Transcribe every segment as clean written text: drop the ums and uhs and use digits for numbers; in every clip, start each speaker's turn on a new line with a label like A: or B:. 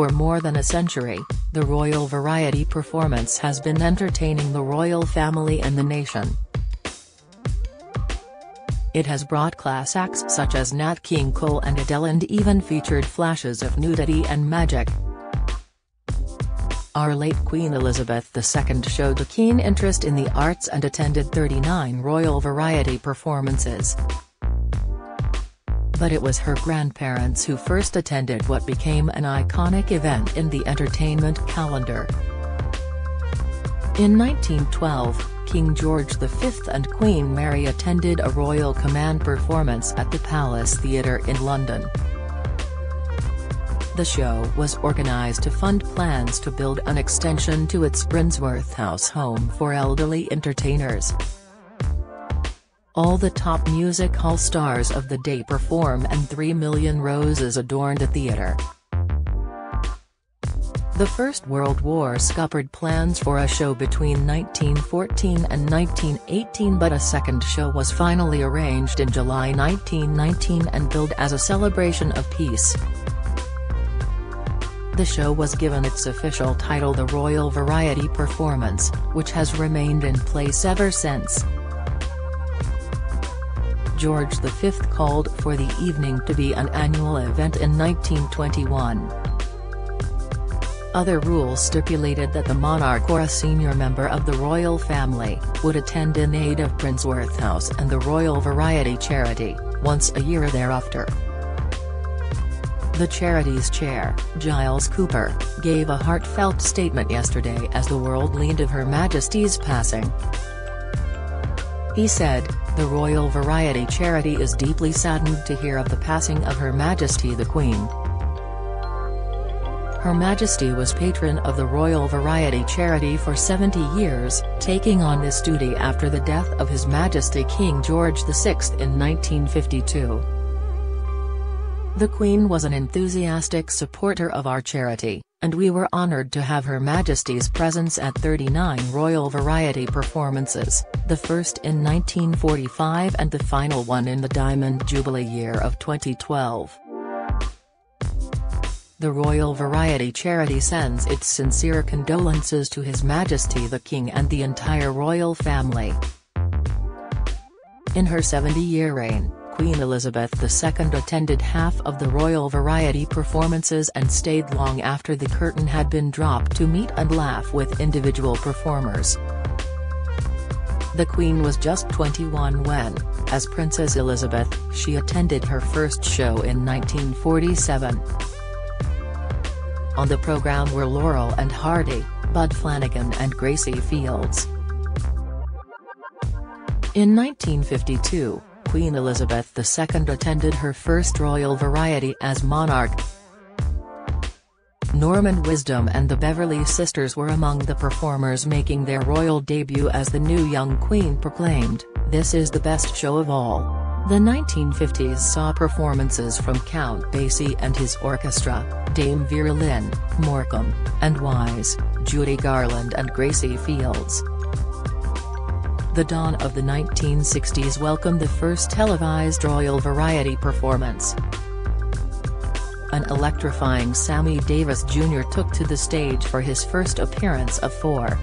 A: For more than a century, the royal variety performance has been entertaining the royal family and the nation. It has brought class acts such as Nat King Cole and Adele and even featured flashes of nudity and magic. Our late Queen Elizabeth II showed a keen interest in the arts and attended 39 royal variety performances. But it was her grandparents who first attended what became an iconic event in the entertainment calendar. In 1912, King George V and Queen Mary attended a Royal Command performance at the Palace Theatre in London. The show was organised to fund plans to build an extension to its Brinsworth House home for elderly entertainers. All the top music hall stars of the day perform and 3 million roses adorned the theatre. The First World War scuppered plans for a show between 1914 and 1918, but a second show was finally arranged in July 1919 and billed as a celebration of peace. The show was given its official title, the Royal Variety Performance, which has remained in place ever since. George V called for the evening to be an annual event in 1921. Other rules stipulated that the monarch or a senior member of the royal family would attend in aid of Brinsworth House and the Royal Variety Charity, once a year thereafter. The charity's chair, Giles Cooper, gave a heartfelt statement yesterday as the world learned of Her Majesty's passing. He said, "The Royal Variety Charity is deeply saddened to hear of the passing of Her Majesty the Queen. Her Majesty was patron of the Royal Variety Charity for 70 years, taking on this duty after the death of His Majesty King George VI in 1952. The Queen was an enthusiastic supporter of our charity, and we were honoured to have Her Majesty's presence at 39 Royal Variety performances, the first in 1945 and the final one in the Diamond Jubilee year of 2012. The Royal Variety Charity sends its sincere condolences to His Majesty the King and the entire royal family." In her 70-year reign, Queen Elizabeth II attended half of the Royal Variety performances and stayed long after the curtain had been dropped to meet and laugh with individual performers. The Queen was just 21 when, as Princess Elizabeth, she attended her first show in 1947. On the programme were Laurel and Hardy, Bud Flanagan and Gracie Fields. In 1952, Queen Elizabeth II attended her first Royal Variety as monarch. Norman Wisdom and the Beverly Sisters were among the performers making their royal debut as the new young queen proclaimed, "This is the best show of all." The 1950s saw performances from Count Basie and his orchestra, Dame Vera Lynn, Morecambe, and Wise, Judy Garland and Gracie Fields. The dawn of the 1960s welcomed the first televised Royal Variety performance. An electrifying Sammy Davis Jr. took to the stage for his first appearance of 4.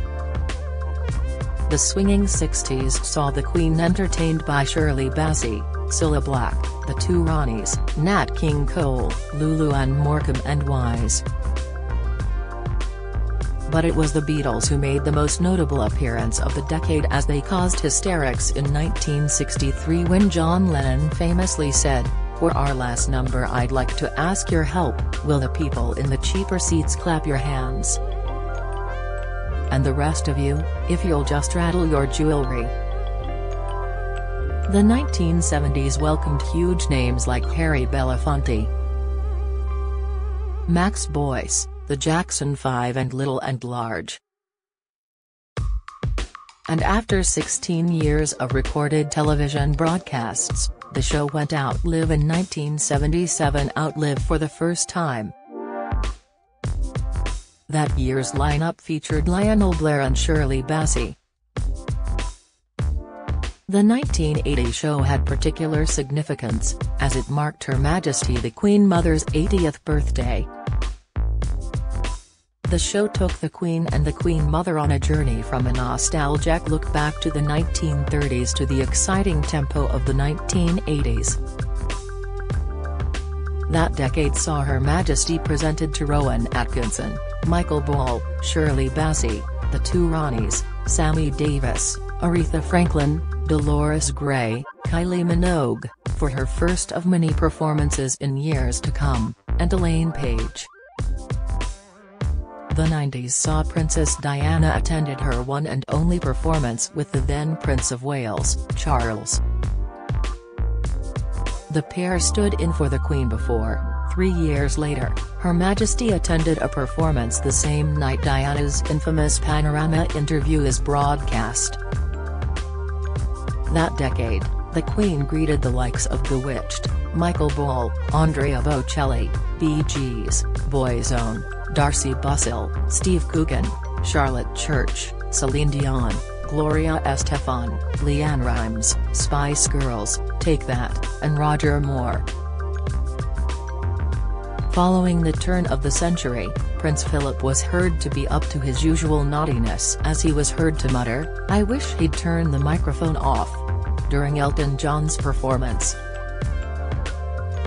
A: The swinging 60s saw the Queen entertained by Shirley Bassey, Cilla Black, the Two Ronnies, Nat King Cole, Lulu Ann Morecambe and Wise. But it was the Beatles who made the most notable appearance of the decade as they caused hysterics in 1963 when John Lennon famously said, "For our last number I'd like to ask your help, will the people in the cheaper seats clap your hands? And the rest of you, if you'll just rattle your jewelry." The 1970s welcomed huge names like Harry Belafonte, Max Boyce, the Jackson 5 and Little and Large. And after 16 years of recorded television broadcasts, the show went out live in 1977 outlive for the first time. That year's lineup featured Lionel Blair and Shirley Bassey. The 1980 show had particular significance, as it marked Her Majesty the Queen Mother's 80th birthday. The show took the Queen and the Queen Mother on a journey from a nostalgic look back to the 1930s to the exciting tempo of the 1980s. That decade saw Her Majesty presented to Rowan Atkinson, Michael Ball, Shirley Bassey, the two Ronnies, Sammy Davis, Aretha Franklin, Dolores Gray, Kylie Minogue, for her first of many performances in years to come, and Elaine Paige. The 90s saw Princess Diana attended her one and only performance with the then Prince of Wales, Charles. The pair stood in for the Queen before, 3 years later, Her Majesty attended a performance the same night Diana's infamous Panorama interview is broadcast. That decade, the Queen greeted the likes of Bewitched, Michael Ball, Andrea Bocelli, Bee Gees, Boyzone, Darcy Bussell, Steve Coogan, Charlotte Church, Celine Dion, Gloria Estefan, Leanne Rimes, Spice Girls, Take That, and Roger Moore. Following the turn of the century, Prince Philip was heard to be up to his usual naughtiness as he was heard to mutter, "I wish he'd turn the microphone off," during Elton John's performance.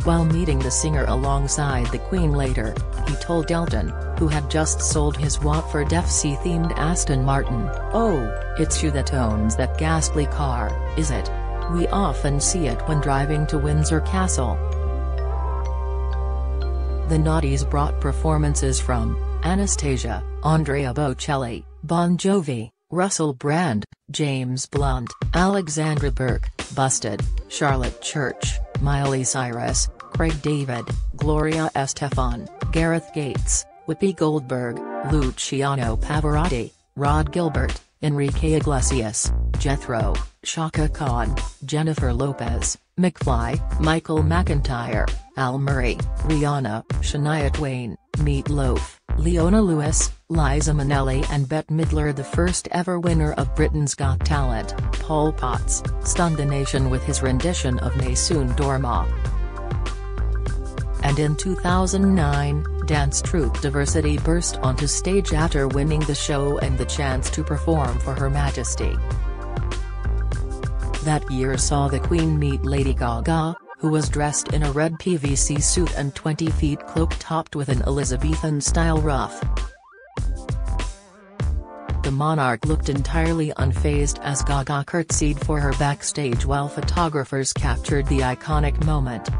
A: While meeting the singer alongside the Queen later, he told Elton, who had just sold his Watford FC-themed Aston Martin, "Oh, it's you that owns that ghastly car, is it? We often see it when driving to Windsor Castle." The Naughties brought performances from Anastasia, Andrea Bocelli, Bon Jovi, Russell Brand, James Blunt, Alexandra Burke, Busted, Charlotte Church, Miley Cyrus, Craig David, Gloria Estefan, Gareth Gates, Whoopi Goldberg, Luciano Pavarotti, Rod Gilbert, Enrique Iglesias, Jethro, Chaka Khan, Jennifer Lopez, McFly, Michael McIntyre, Al Murray, Rihanna, Shania Twain, Meat Loaf, Leona Lewis, Liza Minnelli and Bette Midler. The first ever winner of Britain's Got Talent, Paul Potts, stunned the nation with his rendition of Nessun Dorma. And in 2009, dance troupe Diversity burst onto stage after winning the show and the chance to perform for Her Majesty. That year saw the Queen meet Lady Gaga, who was dressed in a red PVC suit and 20-feet cloak topped with an Elizabethan-style ruff. The monarch looked entirely unfazed as Gaga curtsied for her backstage while photographers captured the iconic moment.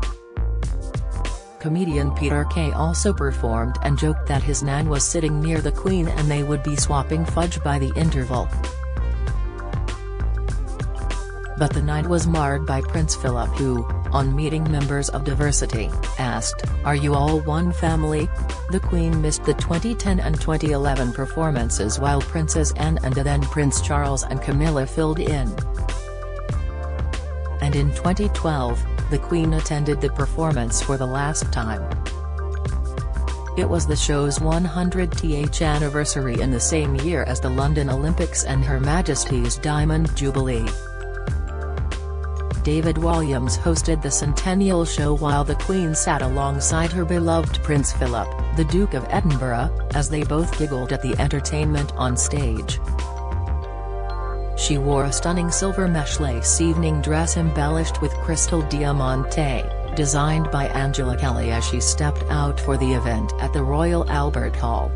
A: Comedian Peter Kay also performed and joked that his nan was sitting near the Queen and they would be swapping fudge by the interval. But the night was marred by Prince Philip who, on meeting members of Diversity, asked, "Are you all one family?" The Queen missed the 2010 and 2011 performances while Princess Anne and then Prince Charles and Camilla filled in. And in 2012, the Queen attended the performance for the last time. It was the show's 100th anniversary in the same year as the London Olympics and Her Majesty's Diamond Jubilee. David Walliams hosted the centennial show while the Queen sat alongside her beloved Prince Philip, the Duke of Edinburgh, as they both giggled at the entertainment on stage. She wore a stunning silver mesh lace evening dress embellished with crystal diamante, designed by Angela Kelly as she stepped out for the event at the Royal Albert Hall.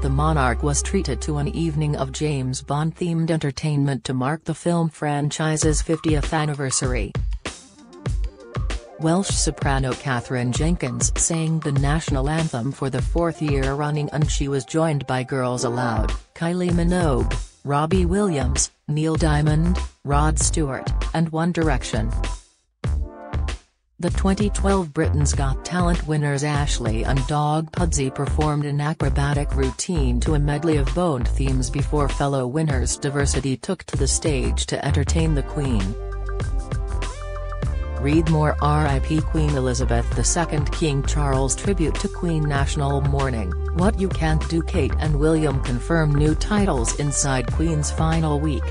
A: The monarch was treated to an evening of James Bond-themed entertainment to mark the film franchise's 50th anniversary. Welsh soprano Catherine Jenkins sang the national anthem for the 4th year running and she was joined by Girls Aloud, Kylie Minogue, Robbie Williams, Neil Diamond, Rod Stewart, and One Direction. The 2012 Britain's Got Talent winners Ashley and Dog Pudsey performed an acrobatic routine to a medley of Bond themes before fellow winners Diversity took to the stage to entertain the Queen. Read more. RIP Queen Elizabeth II. King Charles tribute to Queen National Mourning. What You Can't Do. Kate and William confirm new titles inside Queen's final week.